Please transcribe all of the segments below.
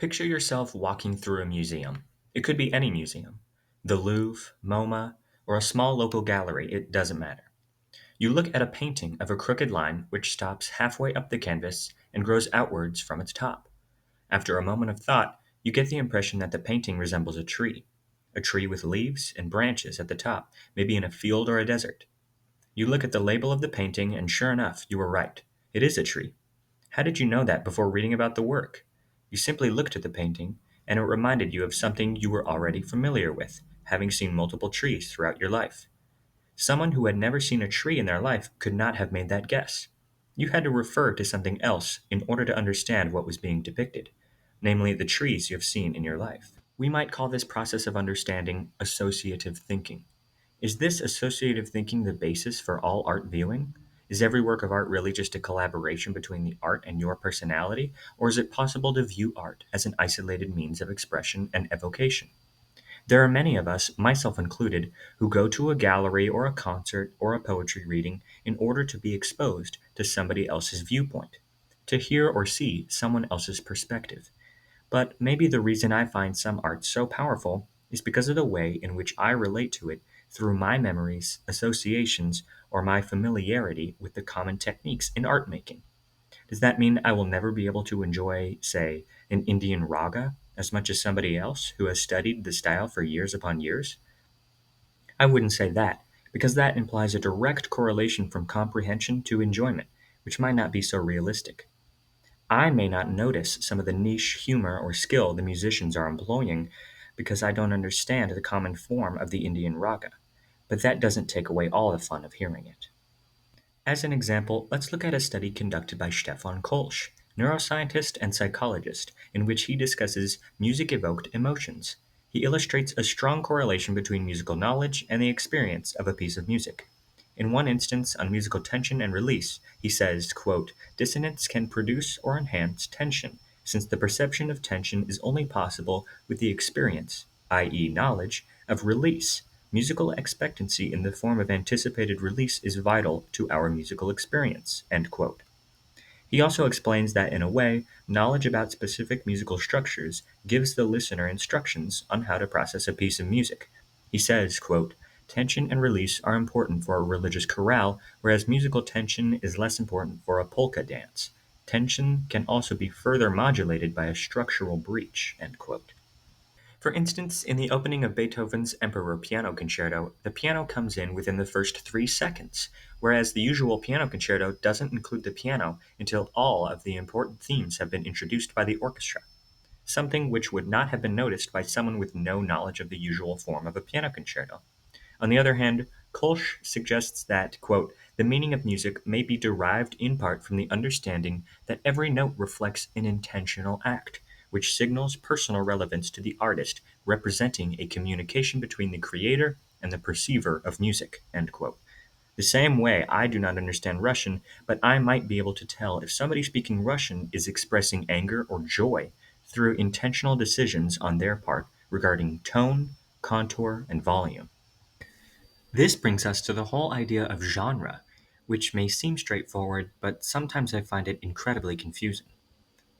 Picture yourself walking through a museum. It could be any museum, the Louvre, MoMA, or a small local gallery, it doesn't matter. You look at a painting of a crooked line which stops halfway up the canvas and grows outwards from its top. After a moment of thought, you get the impression that the painting resembles a tree with leaves and branches at the top, maybe in a field or a desert. You look at the label of the painting, and sure enough, you were right. It is a tree. How did you know that before reading about the work? You simply looked at the painting, and it reminded you of something you were already familiar with, having seen multiple trees throughout your life. Someone who had never seen a tree in their life could not have made that guess. You had to refer to something else in order to understand what was being depicted, namely the trees you have seen in your life. We might call this process of understanding associative thinking. Is this associative thinking the basis for all art viewing? Is every work of art really just a collaboration between the art and your personality, or is it possible to view art as an isolated means of expression and evocation? There are many of us, myself included, who go to a gallery or a concert or a poetry reading in order to be exposed to somebody else's viewpoint, to hear or see someone else's perspective. But maybe the reason I find some art so powerful is because of the way in which I relate to it through my memories, associations, or my familiarity with the common techniques in art making. Does that mean I will never be able to enjoy, say, an Indian raga as much as somebody else who has studied the style for years upon years? I wouldn't say that, because that implies a direct correlation from comprehension to enjoyment, which might not be so realistic. I may not notice some of the niche humor or skill the musicians are employing because I don't understand the common form of the Indian raga, but that doesn't take away all the fun of hearing it. As an example, let's look at a study conducted by Stefan Kolsch, neuroscientist and psychologist, in which he discusses music-evoked emotions. He illustrates a strong correlation between musical knowledge and the experience of a piece of music. In one instance on musical tension and release, he says, quote, "Dissonance can produce or enhance tension, since the perception of tension is only possible with the experience, i.e., knowledge, of release. Musical expectancy in the form of anticipated release is vital to our musical experience." End quote. He also explains that, in a way, knowledge about specific musical structures gives the listener instructions on how to process a piece of music. He says, quote, "Tension and release are important for a religious chorale, whereas musical tension is less important for a polka dance. Tension can also be further modulated by a structural breach." End quote. For instance, in the opening of Beethoven's Emperor Piano Concerto, the piano comes in within the first 3 seconds, whereas the usual piano concerto doesn't include the piano until all of the important themes have been introduced by the orchestra, something which would not have been noticed by someone with no knowledge of the usual form of a piano concerto. On the other hand, Kolsch suggests that, quote, "the meaning of music may be derived in part from the understanding that every note reflects an intentional act, which signals personal relevance to the artist, representing a communication between the creator and the perceiver of music." End quote. The same way I do not understand Russian, but I might be able to tell if somebody speaking Russian is expressing anger or joy through intentional decisions on their part regarding tone, contour, and volume. This brings us to the whole idea of genre, which may seem straightforward, but sometimes I find it incredibly confusing.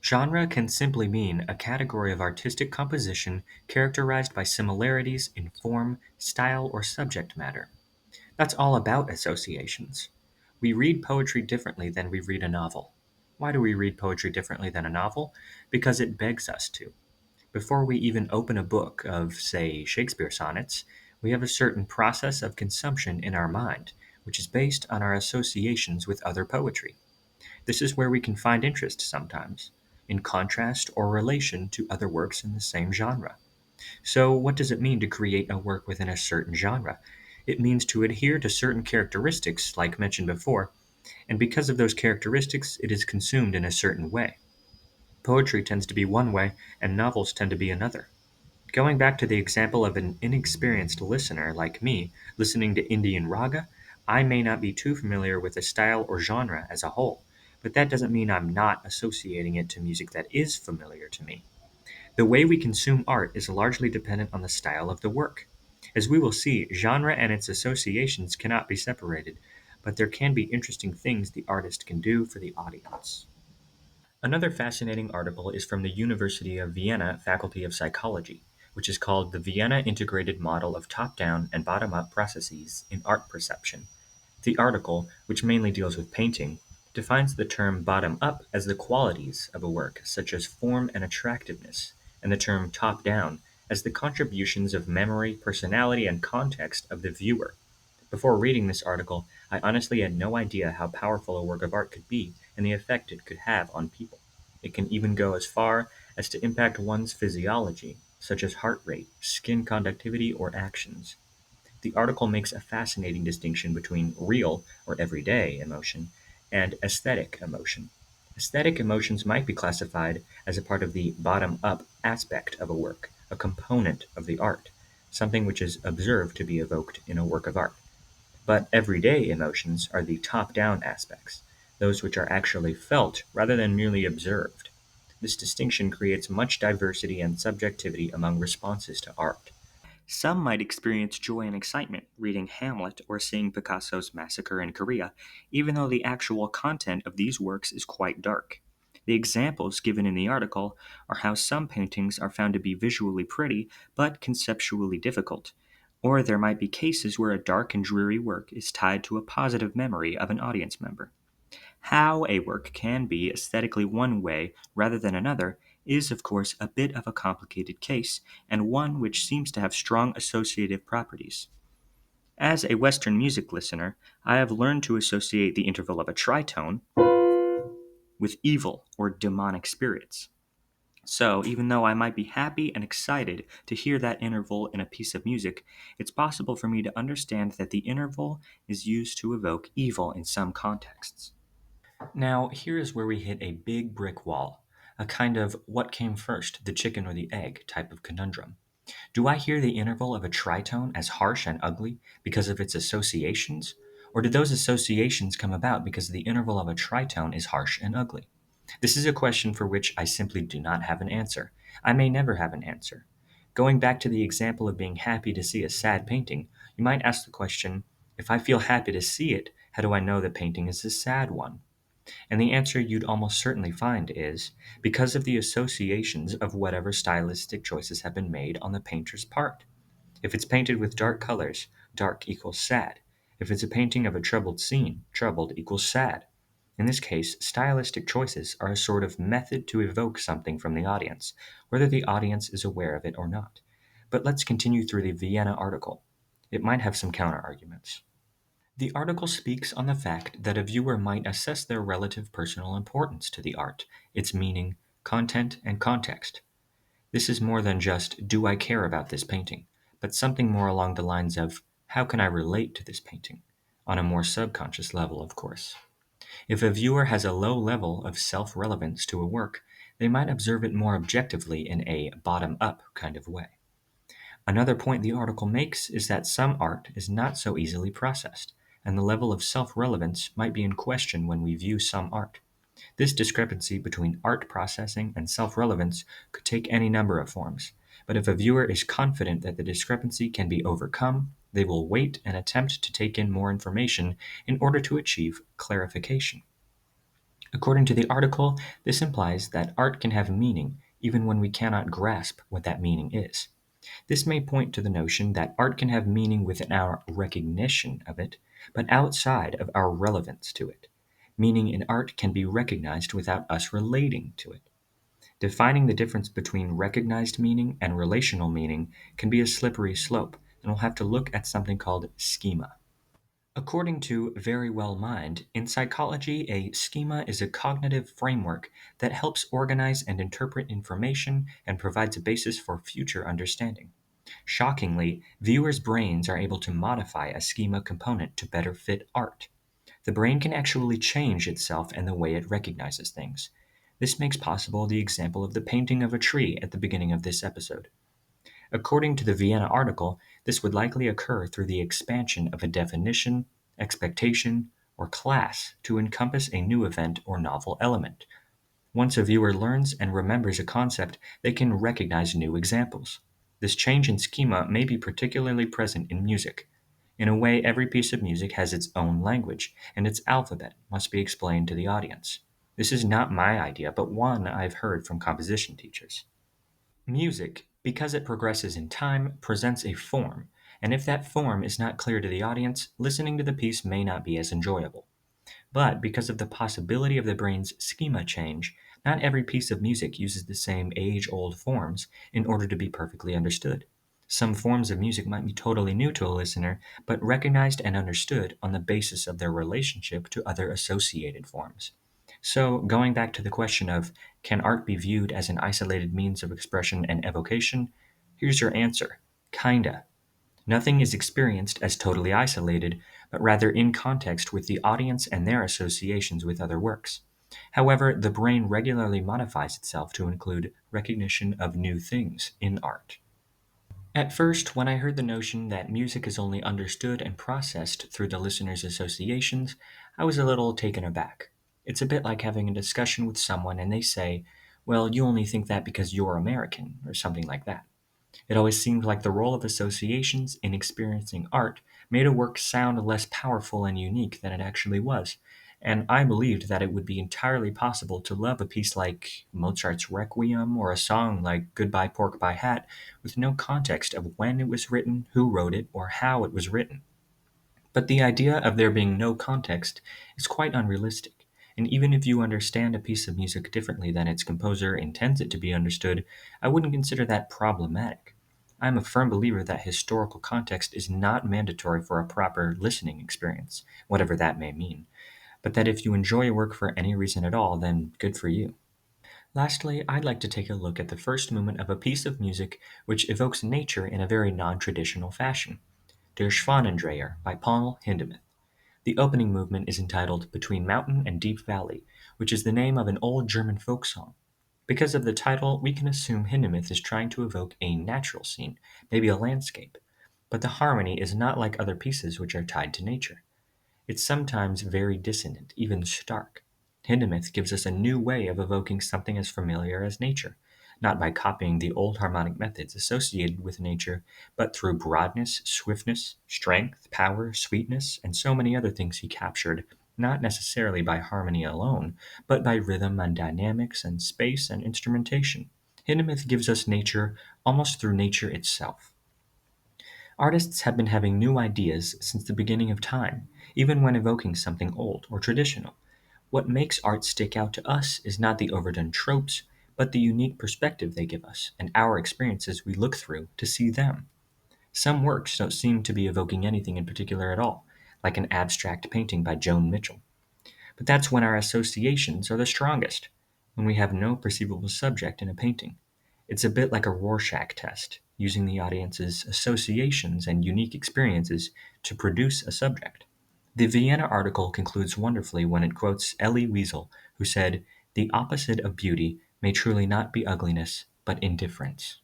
Genre can simply mean a category of artistic composition characterized by similarities in form, style, or subject matter. That's all about associations. We read poetry differently than we read a novel. Why do we read poetry differently than a novel? Because it begs us to. Before we even open a book of, say, Shakespeare sonnets, we have a certain process of consumption in our mind, which is based on our associations with other poetry. This is where we can find interest sometimes, in contrast or relation to other works in the same genre. So, what does it mean to create a work within a certain genre? It means to adhere to certain characteristics, like mentioned before, and because of those characteristics, it is consumed in a certain way. Poetry tends to be one way, and novels tend to be another. Going back to the example of an inexperienced listener like me listening to Indian raga, I may not be too familiar with the style or genre as a whole, but that doesn't mean I'm not associating it to music that is familiar to me. The way we consume art is largely dependent on the style of the work. As we will see, genre and its associations cannot be separated, but there can be interesting things the artist can do for the audience. Another fascinating article is from the University of Vienna Faculty of Psychology, which is called the Vienna Integrated Model of Top-Down and Bottom-Up Processes in Art Perception. The article, which mainly deals with painting, defines the term bottom-up as the qualities of a work, such as form and attractiveness, and the term top-down as the contributions of memory, personality, and context of the viewer. Before reading this article, I honestly had no idea how powerful a work of art could be and the effect it could have on people. It can even go as far as to impact one's physiology, such as heart rate, skin conductivity, or actions. The article makes a fascinating distinction between real or everyday emotion and aesthetic emotion. Aesthetic emotions might be classified as a part of the bottom up aspect of a work, a component of the art, something which is observed to be evoked in a work of art. But everyday emotions are the top down aspects, those which are actually felt rather than merely observed. This distinction creates much diversity and subjectivity among responses to art. Some might experience joy and excitement reading Hamlet or seeing Picasso's Massacre in Korea, even though the actual content of these works is quite dark. The examples given in the article are how some paintings are found to be visually pretty but conceptually difficult, or there might be cases where a dark and dreary work is tied to a positive memory of an audience member. How a work can be aesthetically one way rather than another is, of course, a bit of a complicated case, and one which seems to have strong associative properties. As a Western music listener, I have learned to associate the interval of a tritone with evil or demonic spirits. So, even though I might be happy and excited to hear that interval in a piece of music, it's possible for me to understand that the interval is used to evoke evil in some contexts. Now, here is where we hit a big brick wall, a kind of what came first, the chicken or the egg type of conundrum. Do I hear the interval of a tritone as harsh and ugly because of its associations? Or did those associations come about because the interval of a tritone is harsh and ugly? This is a question for which I simply do not have an answer. I may never have an answer. Going back to the example of being happy to see a sad painting, you might ask the question, if I feel happy to see it, how do I know the painting is a sad one? And the answer you'd almost certainly find is because of the associations of whatever stylistic choices have been made on the painter's part. If it's painted with dark colors, dark equals sad. If it's a painting of a troubled scene, troubled equals sad. In this case, stylistic choices are a sort of method to evoke something from the audience, whether the audience is aware of it or not. But let's continue through the Vienna article. It might have some counterarguments. The article speaks on the fact that a viewer might assess their relative personal importance to the art, its meaning, content, and context. This is more than just, do I care about this painting, but something more along the lines of, how can I relate to this painting? On a more subconscious level, of course. If a viewer has a low level of self relevance to a work, they might observe it more objectively in a bottom up kind of way. Another point the article makes is that some art is not so easily processed, and the level of self relevance might be in question when we view some art. This discrepancy between art processing and self relevance could take any number of forms, but if a viewer is confident that the discrepancy can be overcome, they will wait and attempt to take in more information in order to achieve clarification. According to the article, this implies that art can have meaning even when we cannot grasp what that meaning is. This may point to the notion that art can have meaning within our recognition of it, but outside of our relevance to it. Meaning in art can be recognized without us relating to it. Defining the difference between recognized meaning and relational meaning can be a slippery slope, and we'll have to look at something called schema. According to Very Well Mind, in psychology, a schema is a cognitive framework that helps organize and interpret information and provides a basis for future understanding. Shockingly, viewers' brains are able to modify a schema component to better fit art. The brain can actually change itself and the way it recognizes things. This makes possible the example of the painting of a tree at the beginning of this episode. According to the Vienna article, this would likely occur through the expansion of a definition, expectation, or class to encompass a new event or novel element. Once a viewer learns and remembers a concept, they can recognize new examples. This change in schema may be particularly present in music. In a way, every piece of music has its own language, and its alphabet must be explained to the audience. This is not my idea, but one I've heard from composition teachers. Music, because it progresses in time, presents a form, and if that form is not clear to the audience, listening to the piece may not be as enjoyable. But because of the possibility of the brain's schema change, not every piece of music uses the same age old forms in order to be perfectly understood. Some forms of music might be totally new to a listener, but recognized and understood on the basis of their relationship to other associated forms. So, going back to the question of can art be viewed as an isolated means of expression and evocation? Here's your answer: kinda. Nothing is experienced as totally isolated, but rather in context with the audience and their associations with other works. However, the brain regularly modifies itself to include recognition of new things in art. At first, when I heard the notion that music is only understood and processed through the listener's associations, I was a little taken aback. It's a bit like having a discussion with someone and they say, "Well, you only think that because you're American," or something like that. It always seemed like the role of associations in experiencing art made a work sound less powerful and unique than it actually was, and I believed that it would be entirely possible to love a piece like Mozart's Requiem or a song like Goodbye Pork Pie Hat with no context of when it was written, who wrote it, or how it was written. But the idea of there being no context is quite unrealistic, and even if you understand a piece of music differently than its composer intends it to be understood, I wouldn't consider that problematic. I'm a firm believer that historical context is not mandatory for a proper listening experience, whatever that may mean, but that if you enjoy a work for any reason at all, then good for you. Lastly, I'd like to take a look at the first movement of a piece of music which evokes nature in a very non traditional fashion. Der Schwanendreher by Paul Hindemith. The opening movement is entitled Between Mountain and Deep Valley, which is the name of an old German folk song. Because of the title, we can assume Hindemith is trying to evoke a natural scene, maybe a landscape. But the harmony is not like other pieces which are tied to nature. It's sometimes very dissonant, even stark. Hindemith gives us a new way of evoking something as familiar as nature, not by copying the old harmonic methods associated with nature, but through broadness, swiftness, strength, power, sweetness, and so many other things he captured, not necessarily by harmony alone, but by rhythm and dynamics and space and instrumentation. Hindemith gives us nature almost through nature itself. Artists have been having new ideas since the beginning of time, even when evoking something old or traditional. What makes art stick out to us is not the overdone tropes, but the unique perspective they give us and our experiences we look through to see them. Some works don't seem to be evoking anything in particular at all, like an abstract painting by Joan Mitchell. But that's when our associations are the strongest, when we have no perceivable subject in a painting. It's a bit like a Rorschach test, using the audience's associations and unique experiences to produce a subject. The Vienna article concludes wonderfully when it quotes Elie Wiesel, who said, "The opposite of beauty may truly not be ugliness, but indifference."